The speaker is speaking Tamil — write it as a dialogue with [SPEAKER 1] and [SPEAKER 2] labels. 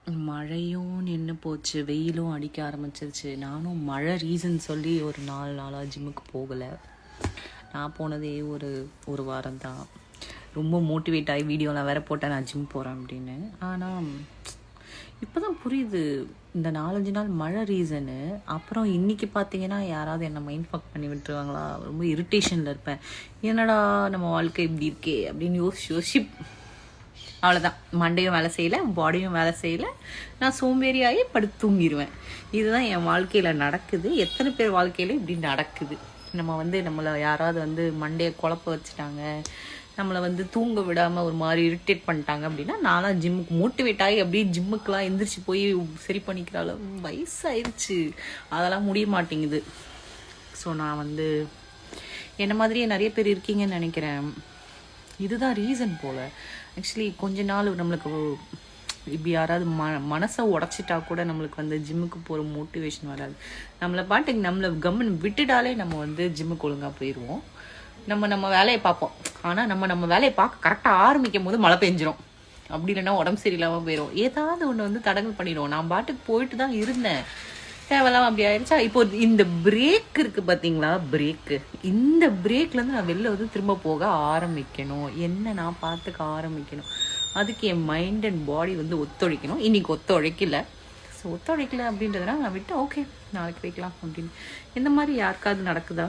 [SPEAKER 1] மழையும் நின்று போச்சு, வெயிலும் அடிக்க ஆரம்பிச்சிருச்சு. நானும் மழை ரீசன் சொல்லி ஒரு 4 நாளாக ஜிம்முக்கு போகலை. நான் போனதே ஒரு ஒரு வாரம் தான். ரொம்ப மோட்டிவேட் ஆகி வீடியோலாம் வேற போட்டேன் நான் ஜிம் போகிறேன் அப்படின்னு. ஆனால் இப்போ தான் புரியுது இந்த 4-5 நாள் மழை ரீசனு. அப்புறம் இன்றைக்கி பார்த்தீங்கன்னா யாராவது என்னை மைண்ட் ஃபக் பண்ணி விட்டுருவாங்களா, ரொம்ப இரிட்டேஷனில் இருப்பேன். என்னடா நம்ம வாழ்க்கை இப்படி இருக்கே அப்படின்னு யோசிச்சு அவ்வளோதான். மண்டையும் வேலை செய்யலை, பாடியும் வேலை செய்யலை, நான் சோம்பேறியாகி படுத்து தூங்கிடுவேன். இதுதான் என் வாழ்க்கையில் நடக்குது. எத்தனை பேர் வாழ்க்கையில் இப்படி நடக்குது? நம்மளை யாராவது மண்டையை குழப்ப வச்சுட்டாங்க, நம்மளை தூங்க விடாமல் ஒரு மாதிரி இரிட்டேட் பண்ணிட்டாங்க அப்படின்னா, நான்லாம் ஜிம்முக்கு மோட்டிவேட் ஆகி அப்படியே ஜிம்முக்கெலாம் எந்திரிச்சு போய் சரி பண்ணிக்கிறாள். வயசாயிருச்சு, அதெல்லாம் முடிய மாட்டேங்குது. ஸோ நான் என்ன மாதிரியே நிறைய பேர் இருக்கீங்கன்னு நினைக்கிறேன். இதுதான் ரீசன் போல். ஆக்சுவலி கொஞ்ச நாள் நம்மளுக்கு இப்படி யாராவது மனசை உடச்சிட்டா கூட நம்மளுக்கு ஜிம்முக்கு போகிற மோட்டிவேஷன் வராது. நம்மளை பாட்டுக்கு நம்மளை கம்மன் விட்டுட்டாலே நம்ம ஜிம்முக்கு ஒழுங்காக போயிடுவோம். நம்ம வேலையை பார்ப்போம். ஆனால் நம்ம வேலையை பார்க்க கரெக்டாக ஆரம்பிக்கும் போது மழை பெஞ்சிரும், அப்படி இல்லைன்னா உடம்பு சரியில்லாமல் போயிடும். ஏதாவது ஒன்று தடங்கல் பண்ணிடுவோம். நான் பாட்டுக்கு போயிட்டு தான் இருந்தேன், தேவையில்லாமல் அப்படி ஆயிடுச்சா. இப்போ இந்த பிரேக் இருக்குது பார்த்தீங்களா, பிரேக்கு, இந்த பிரேக்லேருந்து நான் வெளில திரும்ப போக ஆரம்பிக்கணும். என்ன நான் பார்த்துக்க ஆரம்பிக்கணும். அதுக்கு என் மைண்ட் அண்ட் பாடி ஒத்துழைக்கணும். இன்றைக்கி ஒத்துழைக்கல. ஸோ ஒத்துழைக்கல அப்படின்றதுனால நான் விட்டேன். ஓகே, நாளைக்கு வைக்கலாம் அப்படின்னு. இந்த மாதிரி யாருக்காவது நடக்குதா?